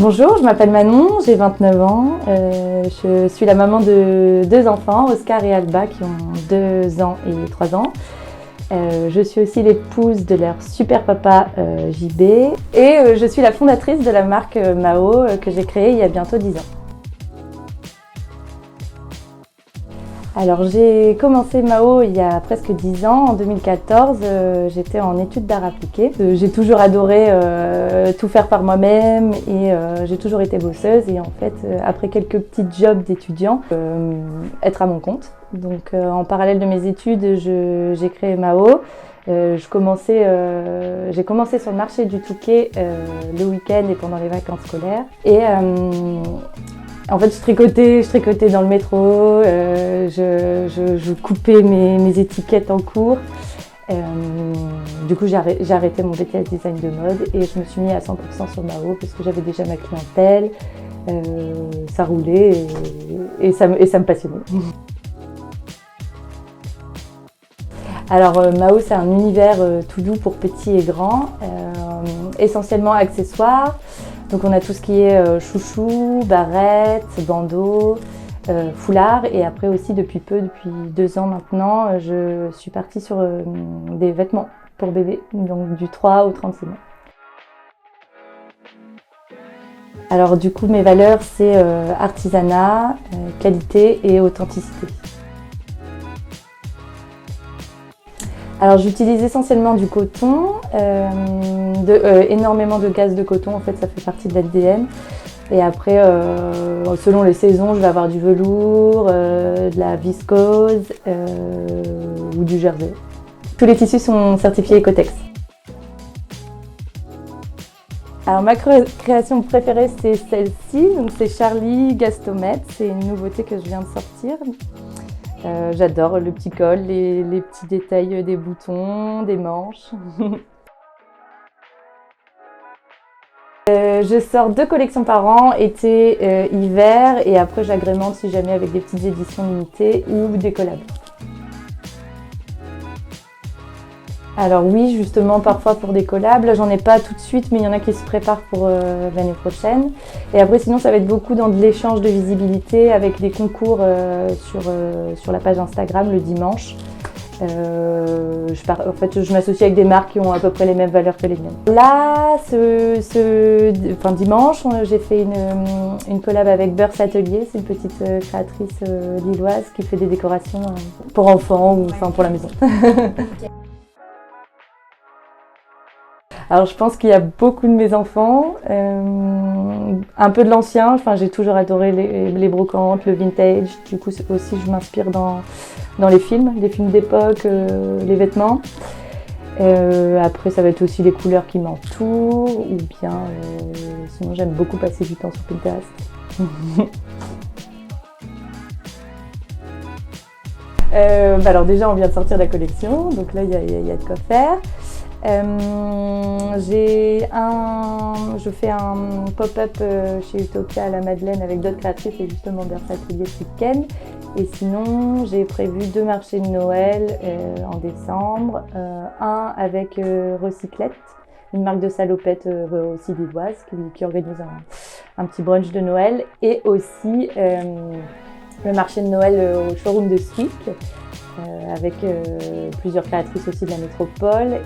Bonjour, je m'appelle Manon, j'ai 29 ans. Je suis la maman de deux enfants, Oscar et Alba, qui ont 2 ans et 3 ans. Je suis aussi l'épouse de leur super papa JB. Et je suis la fondatrice de la marque Mao que j'ai créée il y a bientôt 10 ans. Alors j'ai commencé Mao il y a presque 10 ans, en 2014, j'étais en études d'art appliqué. J'ai toujours adoré tout faire par moi-même et j'ai toujours été bosseuse et en fait après quelques petits jobs d'étudiant, être à mon compte. Donc en parallèle de mes études, j'ai créé Mao. J'ai commencé sur le marché du Touquet le week-end et pendant les vacances scolaires. Et en fait, je tricotais dans le métro, je coupais mes étiquettes en cours. Du coup, j'ai arrêté mon BTS design de mode et je me suis mis à 100% sur Mao parce que j'avais déjà ma clientèle, ça roulait et ça me passionnait. Alors Mao, c'est un univers tout doux pour petits et grands, essentiellement accessoires. Donc on a tout ce qui est chouchou, barrette, bandeau, foulard et après aussi depuis 2 ans maintenant, je suis partie sur des vêtements pour bébé, donc du 3 au 36 mois. Alors du coup mes valeurs c'est artisanat, qualité et authenticité. Alors j'utilise essentiellement du coton, énormément de gaze de coton, en fait ça fait partie de l'ADN. Et après, selon les saisons, je vais avoir du velours, de la viscose ou du jersey. Tous les tissus sont certifiés Ecotex. Alors ma création préférée c'est celle-ci, donc c'est Charlie Gastomètre, c'est une nouveauté que je viens de sortir. J'adore le petit col, les petits détails des boutons, des manches. Je sors 2 collections par an, été, hiver, et après j'agrémente si jamais avec des petites éditions limitées ou des collabs. Alors oui, justement, parfois pour des collabs, là j'en ai pas tout de suite, mais il y en a qui se préparent pour l'année prochaine. Et après sinon ça va être beaucoup dans de l'échange de visibilité avec des concours sur la page Instagram le dimanche. En fait, je m'associe avec des marques qui ont à peu près les mêmes valeurs que les miennes. Là, dimanche, j'ai fait une collab avec Burst Atelier, c'est une petite créatrice lilloise qui fait des décorations pour enfants ou pour la maison. Alors je pense qu'il y a beaucoup de mes enfants, un peu de l'ancien, j'ai toujours adoré les brocantes, le vintage, du coup aussi je m'inspire dans les films d'époque, les vêtements. Après ça va être aussi les couleurs qui m'entourent, ou bien sinon j'aime beaucoup passer du temps sur Pinterest. Alors déjà on vient de sortir la collection, donc là il y a de quoi faire. Je fais un pop-up chez Utopia à la Madeleine avec d'autres créatrices et justement Burst Atelier ce week-end. Et sinon, j'ai prévu 2 marchés de Noël en décembre. Un avec Recyclette, une marque de salopettes aussi lilloise qui organise un petit brunch de Noël. Et aussi le marché de Noël au showroom de Sweek avec plusieurs créatrices aussi de la métropole.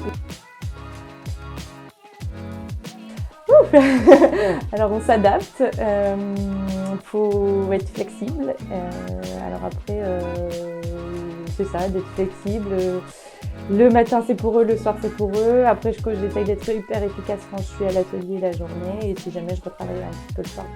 Alors on s'adapte, faut être flexible. Alors après, c'est ça, d'être flexible. Le matin c'est pour eux, le soir c'est pour eux. Après j'essaye d'être hyper efficace quand je suis à l'atelier la journée et si jamais je retravaille un petit peu le soir.